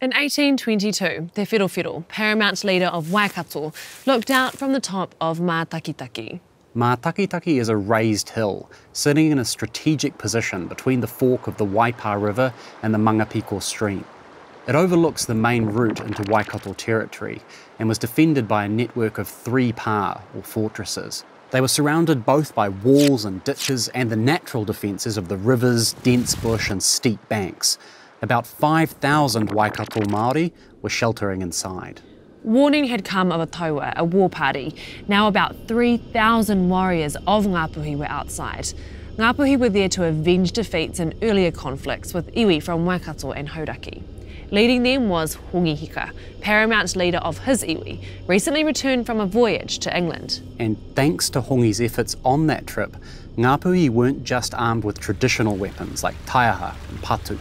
In 1822, Te Whirowhiro, paramount leader of Waikato, looked out from the top of Mātakitaki. Mātakitaki is a raised hill, sitting in a strategic position between the fork of the Waipa River and the Mangapiko stream. It overlooks the main route into Waikato territory and was defended by a network of 3 pā, or fortresses. They were surrounded both by walls and ditches and the natural defences of the rivers, dense bush and steep banks. About 5,000 Waikato Māori were sheltering inside. Warning had come of a tauā, a war party. Now about 3,000 warriors of Ngāpuhi were outside. Ngāpuhi were there to avenge defeats in earlier conflicts with iwi from Waikato and Hauraki. Leading them was Hongi Hika, paramount leader of his iwi, recently returned from a voyage to England. And thanks to Hongi's efforts on that trip, Ngāpuhi weren't just armed with traditional weapons like taiaha and patu.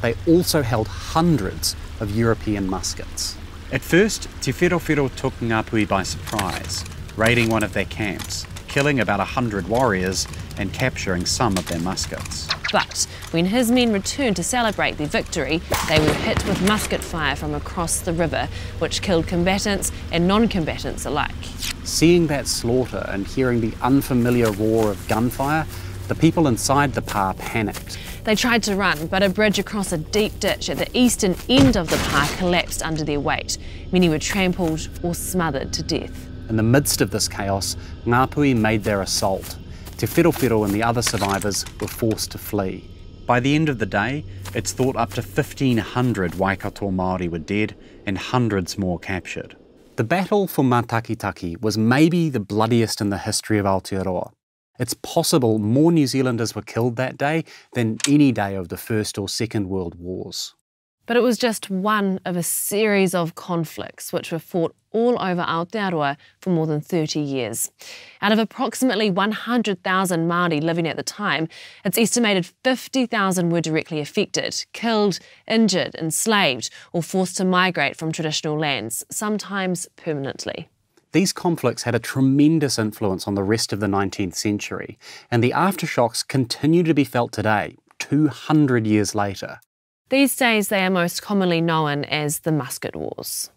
They also held hundreds of European muskets. At first, Te Whirowhiro took Ngāpuhi by surprise, raiding one of their camps, killing about 100 warriors and capturing some of their muskets. But when his men returned to celebrate their victory, they were hit with musket fire from across the river, which killed combatants and non-combatants alike. Seeing that slaughter and hearing the unfamiliar roar of gunfire, the people inside the pā panicked. They tried to run, but a bridge across a deep ditch at the eastern end of the pā collapsed under their weight. Many were trampled or smothered to death. In the midst of this chaos, Ngāpuhi made their assault. Te Whirowhiro and the other survivors were forced to flee. By the end of the day, it's thought up to 1,500 Waikato Māori were dead and hundreds more captured. The battle for Mātakitaki was maybe the bloodiest in the history of Aotearoa. It's possible more New Zealanders were killed that day than any day of the First or Second World Wars. But it was just one of a series of conflicts which were fought all over Aotearoa for more than 30 years. Out of approximately 100,000 Māori living at the time, it's estimated 50,000 were directly affected, killed, injured, enslaved, or forced to migrate from traditional lands, sometimes permanently. These conflicts had a tremendous influence on the rest of the 19th century, and the aftershocks continue to be felt today, 200 years later. These days they are most commonly known as the Musket Wars.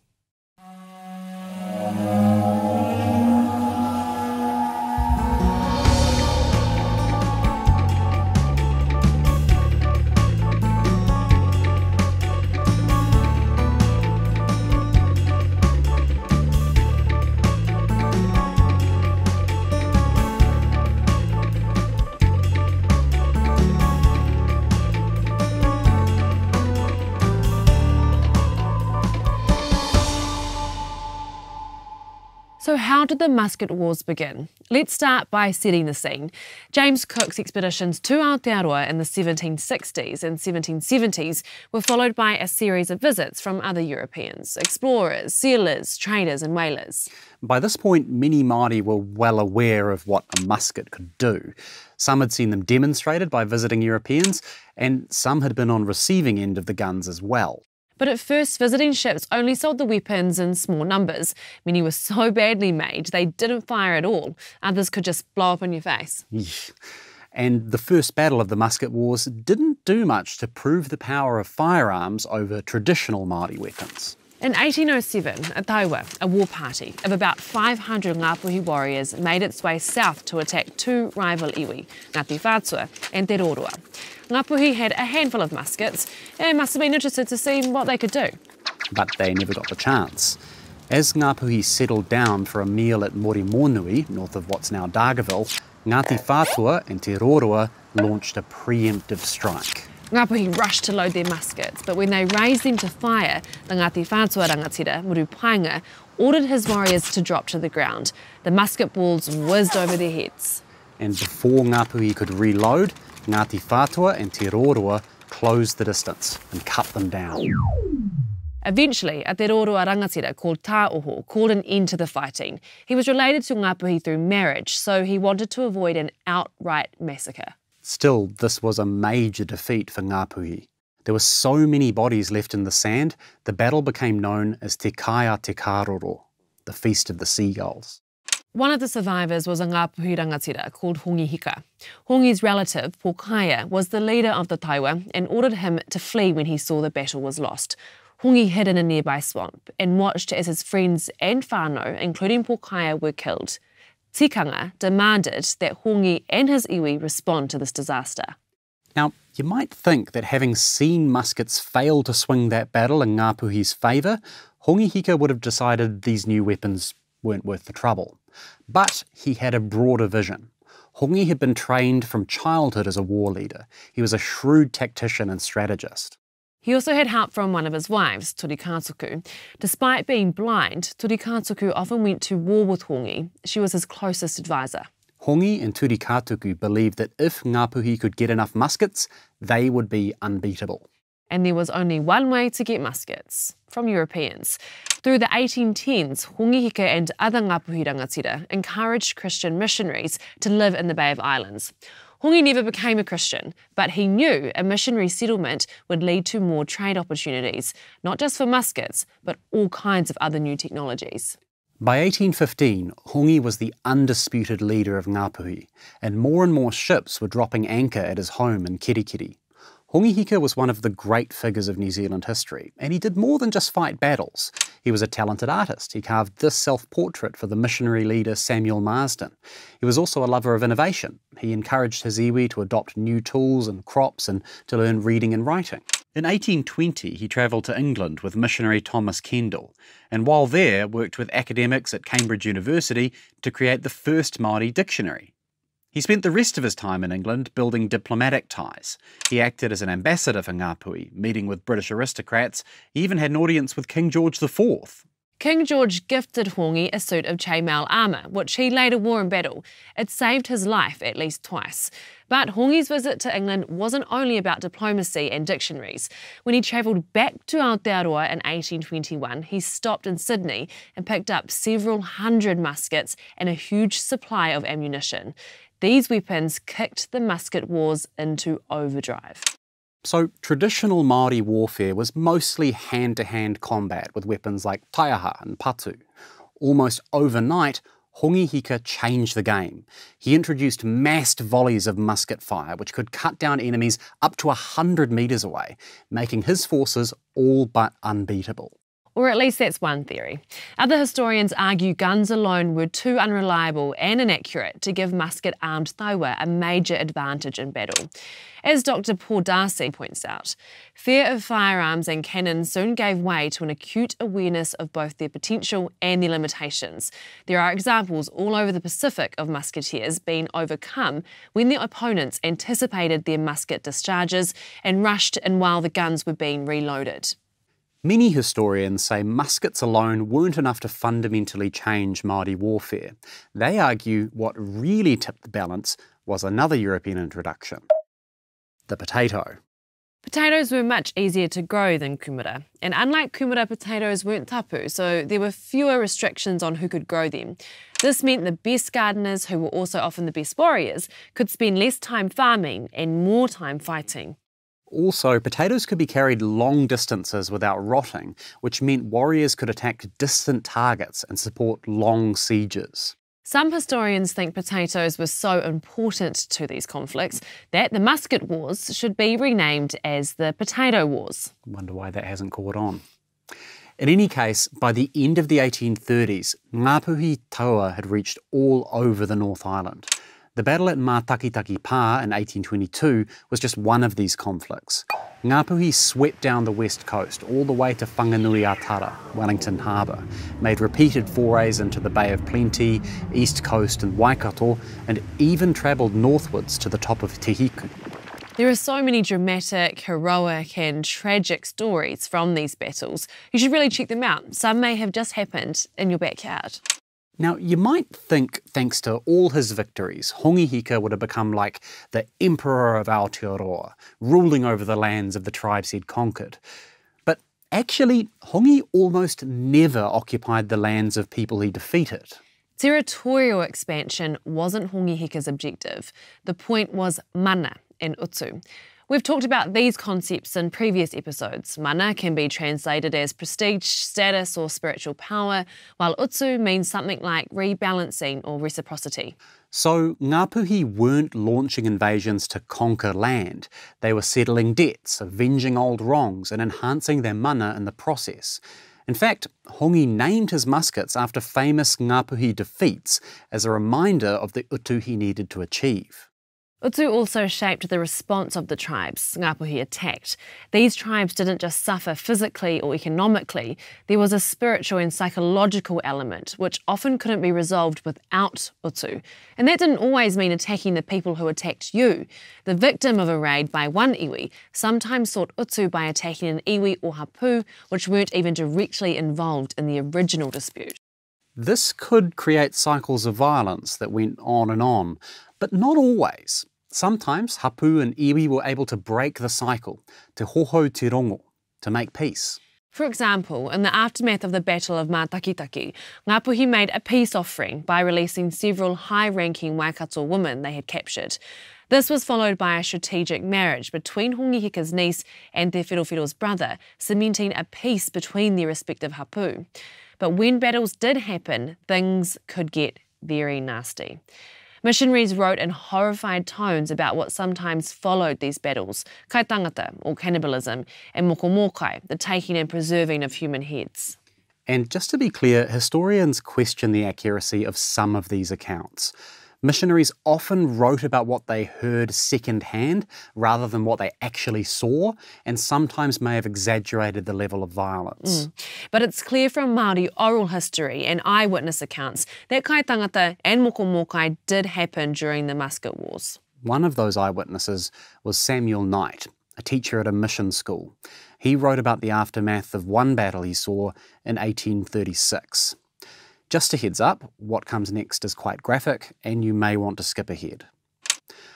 So how did the Musket Wars begin? Let's start by setting the scene. James Cook's expeditions to Aotearoa in the 1760s and 1770s were followed by a series of visits from other Europeans, explorers, sealers, traders and whalers. By this point, many Māori were well aware of what a musket could do. Some had seen them demonstrated by visiting Europeans, and some had been on receiving end of the guns as well. But at first, visiting ships only sold the weapons in small numbers. Many were so badly made they didn't fire at all. Others could just blow up in your face. And the first battle of the Musket Wars didn't do much to prove the power of firearms over traditional Māori weapons. In 1807, a tauā, a war party of about 500 Ngāpuhi warriors, made its way south to attack 2 rival iwi, Ngāti Whātua and Te Roroa. Ngāpuhi had a handful of muskets and must have been interested to see what they could do. But they never got the chance. As Ngāpuhi settled down for a meal at Morimonui, north of what's now Dargaville, Ngāti Whātua and Te Roroa launched a preemptive strike. Ngāpuhi rushed to load their muskets, but when they raised them to fire, the Ngāti Whātua rangatira, Murupainga, ordered his warriors to drop to the ground. The musket balls whizzed over their heads. And before Ngāpuhi could reload, Ngāti Whātua and Te Roroa closed the distance and cut them down. Eventually, a Te Roroa rangatira called Tāoho called an end to the fighting. He was related to Ngāpuhi through marriage, so he wanted to avoid an outright massacre. Still, this was a major defeat for Ngāpuhi. There were so many bodies left in the sand, the battle became known as Te Kaia Te Kāroro, the Feast of the Seagulls. One of the survivors was a Ngāpuhi rangatira called Hongi Hika. Hongi's relative, Pokaia, was the leader of the tauā and ordered him to flee when he saw the battle was lost. Hongi hid in a nearby swamp and watched as his friends and whānau, including Pōkāia, were killed. Tikanga demanded that Hongi and his iwi respond to this disaster. Now, you might think that having seen muskets fail to swing that battle in Ngāpuhi's favour, Hongi Hika would have decided these new weapons weren't worth the trouble. But he had a broader vision. Hongi had been trained from childhood as a war leader. He was a shrewd tactician and strategist. He also had help from one of his wives, Turikātuku. Despite being blind, Turikātuku often went to war with Hongi. She was his closest advisor. Hongi and Turikātuku believed that if Ngāpuhi could get enough muskets, they would be unbeatable. And there was only one way to get muskets, from Europeans. Through the 1810s, Hongi Hika and other Ngāpuhi rangatira encouraged Christian missionaries to live in the Bay of Islands. Hongi never became a Christian, but he knew a missionary settlement would lead to more trade opportunities, not just for muskets, but all kinds of other new technologies. By 1815, Hongi was the undisputed leader of Ngāpuhi, and more ships were dropping anchor at his home in Kirikiri. Hongi Hika was one of the great figures of New Zealand history, and he did more than just fight battles. He was a talented artist. He carved this self-portrait for the missionary leader Samuel Marsden. He was also a lover of innovation. He encouraged his iwi to adopt new tools and crops and to learn reading and writing. In 1820, he travelled to England with missionary Thomas Kendall, and while there worked with academics at Cambridge University to create the first Māori dictionary. He spent the rest of his time in England building diplomatic ties. He acted as an ambassador for Ngāpuhi, meeting with British aristocrats. He even had an audience with King George IV. King George gifted Hongi a suit of chainmail armour, which he later wore in battle. It saved his life at least twice. But Hongi's visit to England wasn't only about diplomacy and dictionaries. When he travelled back to Aotearoa in 1821, he stopped in Sydney and picked up several hundred muskets and a huge supply of ammunition. These weapons kicked the Musket Wars into overdrive. So traditional Māori warfare was mostly hand-to-hand combat with weapons like taiaha and patu. Almost overnight, Hongi Hika changed the game. He introduced massed volleys of musket fire, which could cut down enemies up to 100 metres away, making his forces all but unbeatable. Or at least that's one theory. Other historians argue guns alone were too unreliable and inaccurate to give musket-armed taiwa a major advantage in battle. As Dr. Paul Darcy points out, fear of firearms and cannons soon gave way to an acute awareness of both their potential and their limitations. There are examples all over the Pacific of musketeers being overcome when their opponents anticipated their musket discharges and rushed in while the guns were being reloaded. Many historians say muskets alone weren't enough to fundamentally change Māori warfare. They argue what really tipped the balance was another European introduction: the potato. Potatoes were much easier to grow than kumara, and unlike kumara, potatoes weren't tapu, so there were fewer restrictions on who could grow them. This meant the best gardeners, who were also often the best warriors, could spend less time farming and more time fighting. Also, potatoes could be carried long distances without rotting, which meant warriors could attack distant targets and support long sieges. Some historians think potatoes were so important to these conflicts that the Musket Wars should be renamed as the Potato Wars. Wonder why that hasn't caught on. In any case, by the end of the 1830s, Ngāpuhi taua had reached all over the North Island. The battle at Mātakitaki Pā in 1822 was just one of these conflicts. Ngāpuhi swept down the west coast all the way to Whanganui-a-Tara, Wellington Harbour, made repeated forays into the Bay of Plenty, East Coast and Waikato, and even travelled northwards to the top of Te Hiku. There are so many dramatic, heroic and tragic stories from these battles. You should really check them out. Some may have just happened in your backyard. Now, you might think, thanks to all his victories, Hongi Hika would have become like the Emperor of Aotearoa, ruling over the lands of the tribes he'd conquered. But actually, Hongi almost never occupied the lands of people he defeated. Territorial expansion wasn't Hongi Hika's objective. The point was mana and utu. We've talked about these concepts in previous episodes. Mana can be translated as prestige, status or spiritual power, while utu means something like rebalancing or reciprocity. So Ngāpuhi weren't launching invasions to conquer land. They were settling debts, avenging old wrongs and enhancing their mana in the process. In fact, Hongi named his muskets after famous Ngāpuhi defeats as a reminder of the utu he needed to achieve. Utu also shaped the response of the tribes Ngāpuhi attacked. These tribes didn't just suffer physically or economically, there was a spiritual and psychological element which often couldn't be resolved without utu. And that didn't always mean attacking the people who attacked you. The victim of a raid by one iwi sometimes sought utu by attacking an iwi or hapū which weren't even directly involved in the original dispute. This could create cycles of violence that went on, but not always. Sometimes hapū and iwi were able to break the cycle, te hoho te rongo, to make peace. For example, in the aftermath of the Battle of Mātakitaki, Ngāpuhi made a peace offering by releasing several high-ranking Waikato women they had captured. This was followed by a strategic marriage between Hongihika's niece and Te Whirowhiro's brother, cementing a peace between their respective hapū. But when battles did happen, things could get very nasty. Missionaries wrote in horrified tones about what sometimes followed these battles, kai tangata, or cannibalism, and mokomokai, the taking and preserving of human heads. And just to be clear, historians question the accuracy of some of these accounts. Missionaries often wrote about what they heard secondhand rather than what they actually saw, and sometimes may have exaggerated the level of violence. But it's clear from Māori oral history and eyewitness accounts that kai tangata and mokomokai did happen during the Musket Wars. One of those eyewitnesses was Samuel Knight, a teacher at a mission school. He wrote about the aftermath of one battle he saw in 1836. Just a heads up, what comes next is quite graphic and you may want to skip ahead.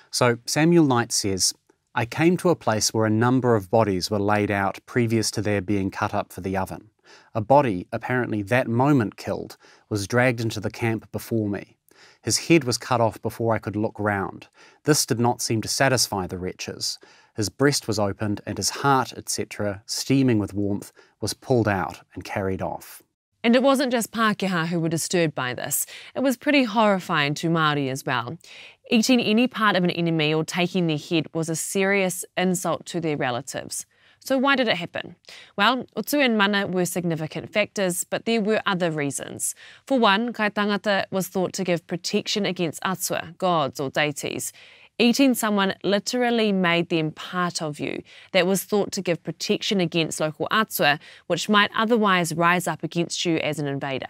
So Samuel Knight says, "I came to a place where a number of bodies were laid out previous to their being cut up for the oven. A body, apparently that moment killed, was dragged into the camp before me. His head was cut off before I could look round. This did not seem to satisfy the wretches. His breast was opened and his heart, etc., steaming with warmth, was pulled out and carried off." And it wasn't just Pākehā who were disturbed by this. It was pretty horrifying to Māori as well. Eating any part of an enemy or taking their head was a serious insult to their relatives. So why did it happen? Well, utu and mana were significant factors, but there were other reasons. For one, kai tangata was thought to give protection against atua, gods or deities. Eating someone literally made them part of you. That was thought to give protection against local atua, which might otherwise rise up against you as an invader.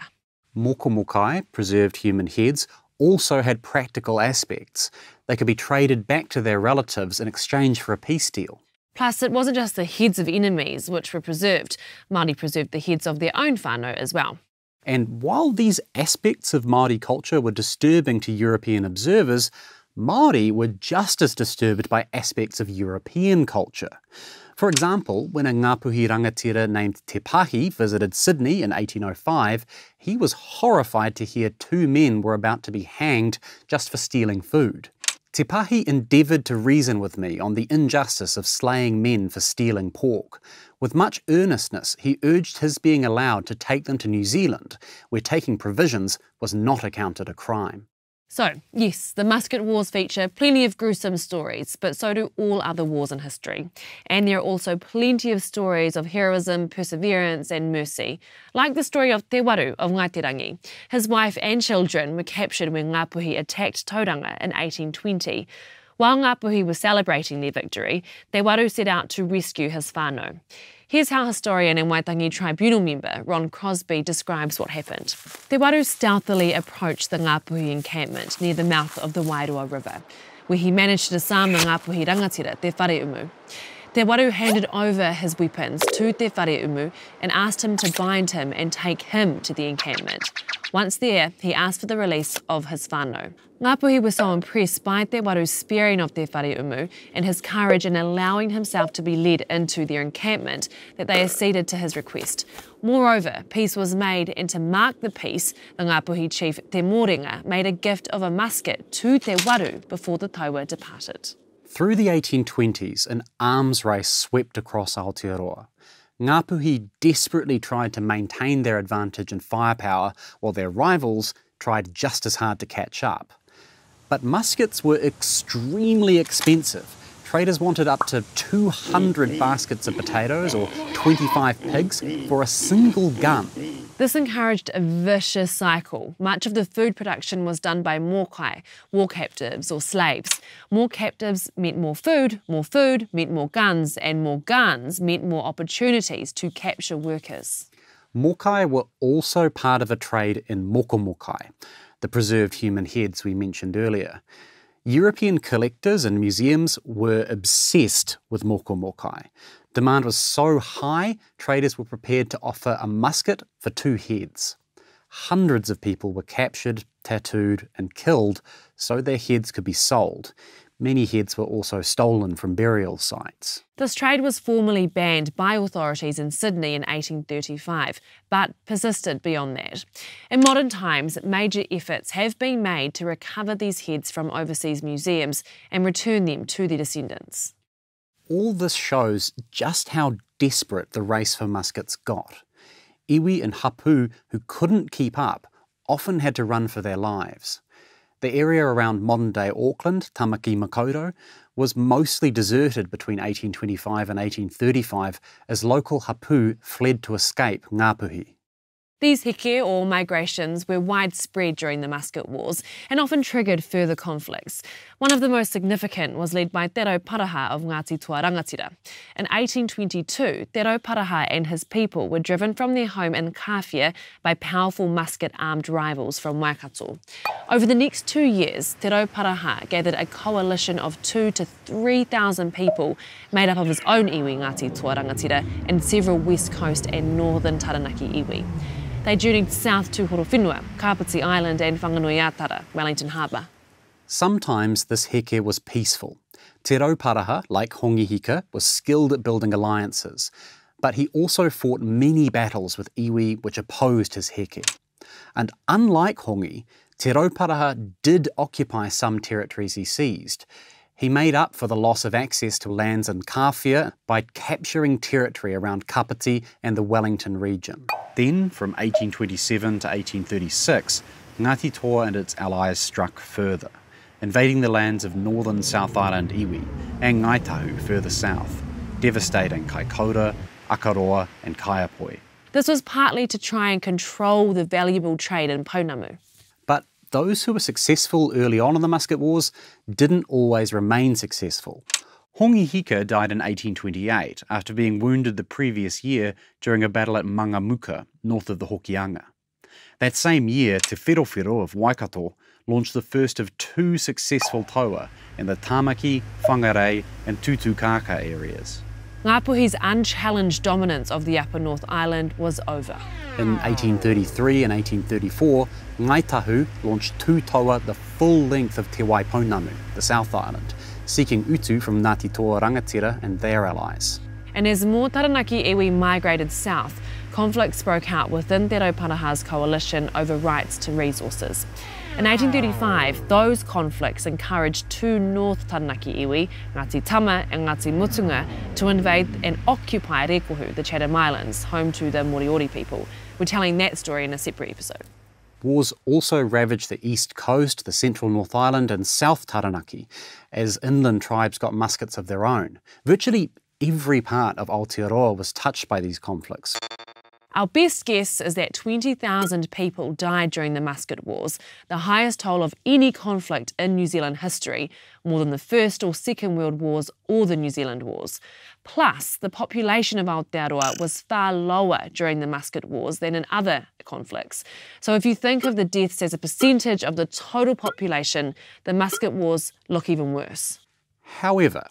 Mokomokai, preserved human heads, also had practical aspects. They could be traded back to their relatives in exchange for a peace deal. Plus, it wasn't just the heads of enemies which were preserved. Māori preserved the heads of their own whānau as well. And while these aspects of Māori culture were disturbing to European observers, Māori were just as disturbed by aspects of European culture. For example, when a Ngāpuhi rangatira named Te Pahi visited Sydney in 1805, he was horrified to hear two men were about to be hanged just for stealing food. Te Pahi endeavoured to reason with me on the injustice of slaying men for stealing pork. With much earnestness, he urged his being allowed to take them to New Zealand, where taking provisions was not accounted a crime. So, yes, the Musket Wars feature plenty of gruesome stories, but so do all other wars in history. And there are also plenty of stories of heroism, perseverance and mercy, like the story of Te Waru of Ngaiterangi. His wife and children were captured when Ngāpuhi attacked Tauranga in 1820. While Ngāpuhi was celebrating their victory, Te Waru set out to rescue his whānau. Here's how historian and Waitangi tribunal member Ron Crosby describes what happened. Te Waru stealthily approached the Ngāpuhi encampment near the mouth of the Wairoa River, where he managed to disarm the Ngāpuhi rangatira, Te Whareumu. Te Waru handed over his weapons to Te Whareumu and asked him to bind him and take him to the encampment. Once there, he asked for the release of his whānau. Ngāpuhi was so impressed by Te Waru's sparing of Te Whareumu and his courage in allowing himself to be led into their encampment that they acceded to his request. Moreover, peace was made, and to mark the peace, the Ngāpuhi chief Te Morenga made a gift of a musket to Te Waru before the taua departed. Through the 1820s, an arms race swept across Aotearoa. Ngāpuhi desperately tried to maintain their advantage in firepower, while their rivals tried just as hard to catch up. But muskets were extremely expensive. Traders wanted up to 200 baskets of potatoes or 25 pigs for a single gun. This encouraged a vicious cycle. Much of the food production was done by mokai, war captives or slaves. More captives meant more food meant more guns, and more guns meant more opportunities to capture workers. Mokai were also part of a trade in mokomokai, the preserved human heads we mentioned earlier. European collectors and museums were obsessed with mokomokai. Demand was so high, traders were prepared to offer a musket for 2 heads. Hundreds of people were captured, tattooed and killed so their heads could be sold. Many heads were also stolen from burial sites. This trade was formally banned by authorities in Sydney in 1835, but persisted beyond that. In modern times, major efforts have been made to recover these heads from overseas museums and return them to their descendants. All this shows just how desperate the race for muskets got. Iwi and hapū who couldn't keep up often had to run for their lives. The area around modern-day Auckland, Tamaki Makaurau, was mostly deserted between 1825 and 1835 as local hapū fled to escape Ngāpuhi. These heke, or migrations, were widespread during the Musket Wars and often triggered further conflicts. One of the most significant was led by Te Rauparaha of Ngāti Toa Rangatira. In 1822, Te Rauparaha and his people were driven from their home in Kāwhia by powerful musket-armed rivals from Waikato. Over the next 2 years, Te Rauparaha gathered a coalition of 2,000 to 3,000 people made up of his own iwi Ngāti Toa Rangatira and several west coast and northern Taranaki iwi. They journeyed south to Horowhenua, Kapiti Island and Whanganui-a-Tara, Wellington Harbour. Sometimes this heke was peaceful. Te Rauparaha, like Hongi Hika, was skilled at building alliances, but he also fought many battles with iwi which opposed his heke. And unlike Hongi, Te Rauparaha did occupy some territories he seized. He made up for the loss of access to lands in Kāwhia by capturing territory around Kapiti and the Wellington region. Then, from 1827 to 1836, Ngāti Toa and its allies struck further, invading the lands of northern South Island iwi and Ngaitahu further south, devastating Kaikoura, Akaroa and Kaiapoi. This was partly to try and control the valuable trade in pounamu. But those who were successful early on in the Musket Wars didn't always remain successful. Hongi Hika died in 1828 after being wounded the previous year during a battle at Mangamuka, north of the Hokianga. That same year, Te Whirowhiro of Waikato launched the first of 2 successful taua in the Tāmaki, Whangarei and Tutukaka areas. Ngāpuhi's unchallenged dominance of the Upper North Island was over. In 1833 and 1834, Ngaitahu launched 2 taua the full length of Te Waipounamu, the South Island, seeking utu from Ngāti Toa Rangatira and their allies. And as more Taranaki iwi migrated south, conflicts broke out within Te Rauparaha's coalition over rights to resources. In 1835, those conflicts encouraged 2 North Taranaki iwi, Ngāti Tama and Ngāti Mutunga, to invade and occupy Rekohu, the Chatham Islands, home to the Moriori people. We're telling that story in a separate episode. Wars also ravaged the east coast, the central North Island and South Taranaki, as inland tribes got muskets of their own. Virtually every part of Aotearoa was touched by these conflicts. Our best guess is that 20,000 people died during the Musket Wars, the highest toll of any conflict in New Zealand history, more than the First or Second World Wars or the New Zealand Wars. Plus, the population of Aotearoa was far lower during the Musket Wars than in other conflicts. So if you think of the deaths as a percentage of the total population, the Musket Wars look even worse. However,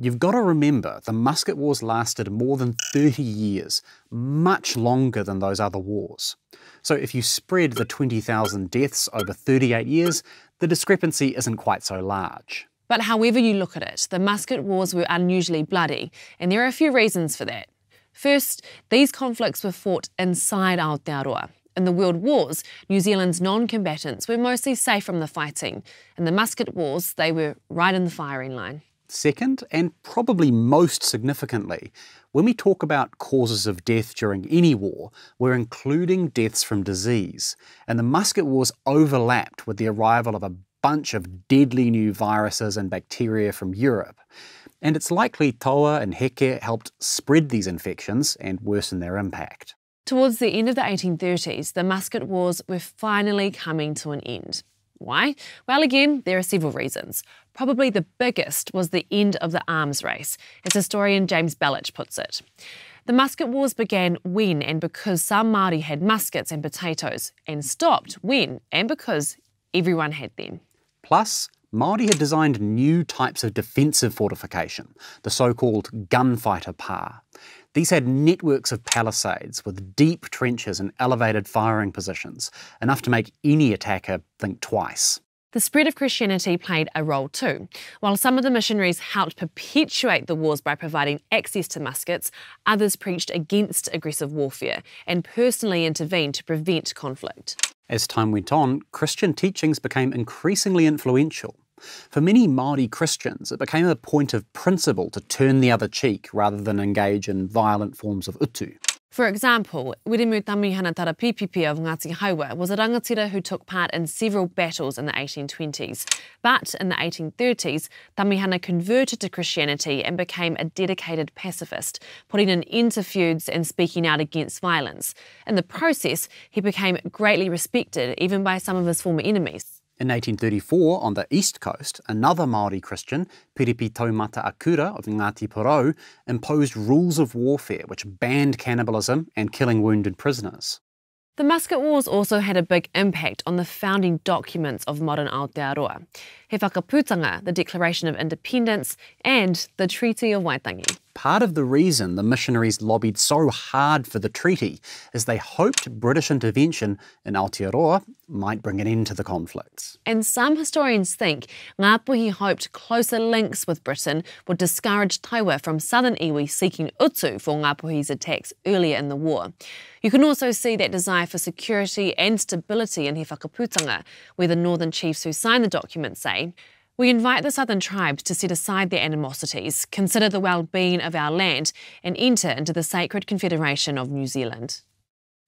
you've got to remember the Musket Wars lasted more than 30 years, much longer than those other wars. So if you spread the 20,000 deaths over 38 years, the discrepancy isn't quite so large. But however you look at it, the Musket Wars were unusually bloody, and there are a few reasons for that. First, these conflicts were fought inside Aotearoa. In the World Wars, New Zealand's non-combatants were mostly safe from the fighting. In the Musket Wars, they were right in the firing line. Second, and probably most significantly, when we talk about causes of death during any war, we're including deaths from disease, and the Musket Wars overlapped with the arrival of a bunch of deadly new viruses and bacteria from Europe. And it's likely Toa and Heke helped spread these infections and worsen their impact. Towards the end of the 1830s, the Musket Wars were finally coming to an end. Why? Well, again, there are several reasons. Probably the biggest was the end of the arms race, as historian James Belich puts it. The Musket Wars began when and because some Māori had muskets and potatoes, and stopped when and because everyone had them. Plus, Māori had designed new types of defensive fortification, the so-called gunfighter pā. These had networks of palisades with deep trenches and elevated firing positions, enough to make any attacker think twice. The spread of Christianity played a role too. While some of the missionaries helped perpetuate the wars by providing access to muskets, others preached against aggressive warfare and personally intervened to prevent conflict. As time went on, Christian teachings became increasingly influential. For many Māori Christians, it became a point of principle to turn the other cheek rather than engage in violent forms of utu. For example, Wiremu Tamihana Tarapipipi of Ngāti Hauwa was a rangatira who took part in several battles in the 1820s. But in the 1830s, Tamihana converted to Christianity and became a dedicated pacifist, putting an end to feuds and speaking out against violence. In the process, he became greatly respected even by some of his former enemies. In 1834, on the east coast, another Māori Christian, Piripi Taumata Akura of Ngāti Porou, imposed rules of warfare which banned cannibalism and killing wounded prisoners. The Musket Wars also had a big impact on the founding documents of modern Aotearoa. He whakaputanga, the Declaration of Independence, and the Treaty of Waitangi. Part of the reason the missionaries lobbied so hard for the treaty is they hoped British intervention in Aotearoa might bring an end to the conflicts. And some historians think Ngāpuhi hoped closer links with Britain would discourage Taiwa from southern iwi seeking utu for Ngāpuhi's attacks earlier in the war. You can also see that desire for security and stability in he whakaputanga, where the northern chiefs who signed the document say, "We invite the southern tribes to set aside their animosities, consider the well-being of our land, and enter into the sacred confederation of New Zealand."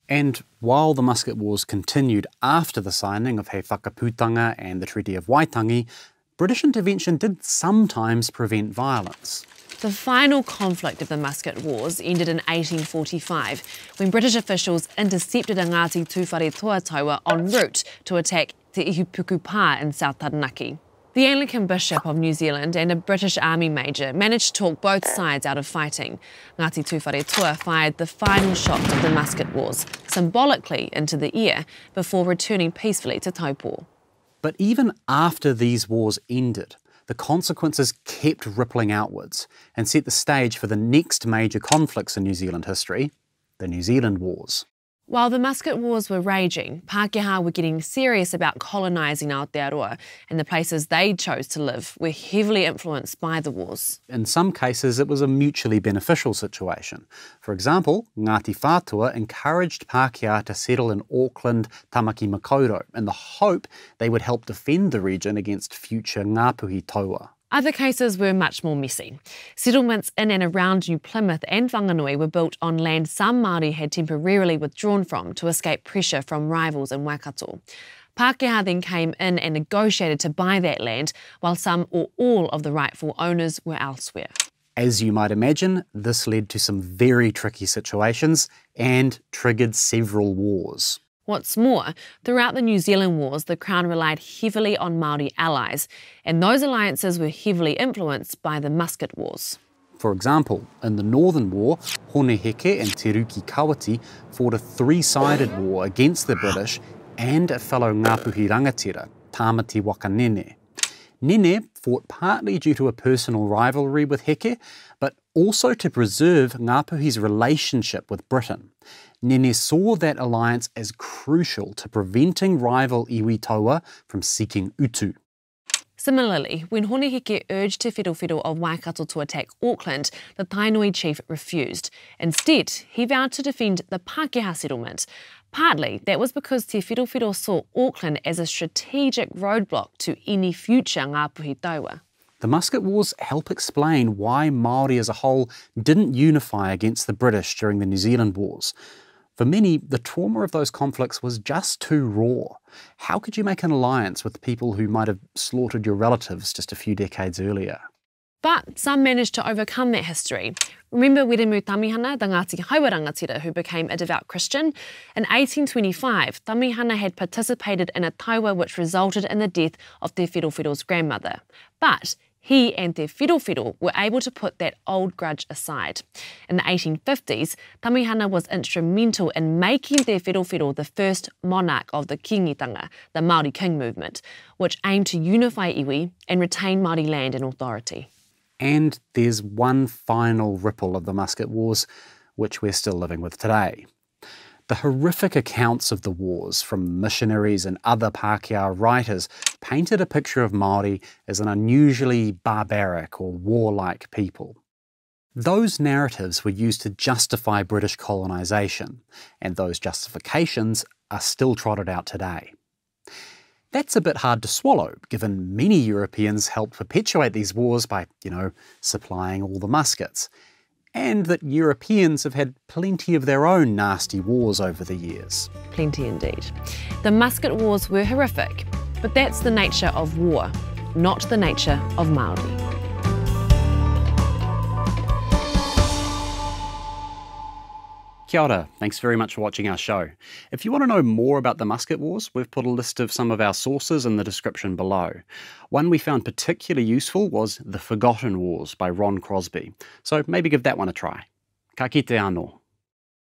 And while the Musket Wars continued after the signing of He Whakaputanga and the Treaty of Waitangi, British intervention did sometimes prevent violence. The final conflict of the Musket Wars ended in 1845, when British officials intercepted a Ngāti Tūwhare Toa en route to attack Te Ihupuku Pā in South Taranaki. The Anglican Bishop of New Zealand and a British Army major managed to talk both sides out of fighting. Ngāti Tūwhare Toa fired the final shot of the Musket Wars, symbolically into the air, before returning peacefully to Taupō. But even after these wars ended, the consequences kept rippling outwards and set the stage for the next major conflicts in New Zealand history, the New Zealand Wars. While the Musket Wars were raging, Pākehā were getting serious about colonising Aotearoa, and the places they chose to live were heavily influenced by the wars. In some cases, it was a mutually beneficial situation. For example, Ngāti Whātua encouraged Pākehā to settle in Auckland, Tamaki Makaurau, in the hope they would help defend the region against future Ngāpuhi taua. Other cases were much more messy. Settlements in and around New Plymouth and Whanganui were built on land some Māori had temporarily withdrawn from to escape pressure from rivals in Waikato. Pākehā then came in and negotiated to buy that land, while some or all of the rightful owners were elsewhere. As you might imagine, this led to some very tricky situations and triggered several wars. What's more, throughout the New Zealand Wars, the Crown relied heavily on Māori allies, and those alliances were heavily influenced by the Musket Wars. For example, in the Northern War, Hone Heke and Te Ruki Kawati fought a three-sided war against the British and a fellow Ngāpuhi rangatira, Tāmati Wakanene. Nene fought partly due to a personal rivalry with Heke, but also to preserve Ngāpuhi's relationship with Britain. Nene saw that alliance as crucial to preventing rival iwi taua from seeking utu. Similarly, when Hone Heke urged Te Whirowhiro of Waikato to attack Auckland, the Tainui chief refused. Instead, he vowed to defend the Pākehā settlement. Partly, that was because Te Whirowhiro saw Auckland as a strategic roadblock to any future Ngāpuhi taua. The Musket Wars help explain why Māori as a whole didn't unify against the British during the New Zealand Wars. For many, the trauma of those conflicts was just too raw. How could you make an alliance with people who might have slaughtered your relatives just a few decades earlier? But some managed to overcome that history. Remember Weremu Tamihana, the Ngāti Hauarangatira, who became a devout Christian? In 1825, Tamihana had participated in a taiwa which resulted in the death of Te Whirowhiro's grandmother. But he and Te Whirowhiro were able to put that old grudge aside. In the 1850s, Tamihana was instrumental in making Te Whirowhiro the first monarch of the Kingitanga, the Māori King movement, which aimed to unify iwi and retain Māori land and authority. And there's one final ripple of the Musket Wars, which we're still living with today. The horrific accounts of the wars from missionaries and other Pākehā writers painted a picture of Māori as an unusually barbaric or warlike people. Those narratives were used to justify British colonisation, and those justifications are still trotted out today. That's a bit hard to swallow, given many Europeans helped perpetuate these wars by, supplying all the muskets. And that Europeans have had plenty of their own nasty wars over the years. Plenty indeed. The Musket Wars were horrific, but that's the nature of war, not the nature of Māori. Kia ora, thanks very much for watching our show. If you want to know more about the Musket Wars, we've put a list of some of our sources in the description below. One we found particularly useful was The Forgotten Wars by Ron Crosby, so maybe give that one a try. Ka kite anō.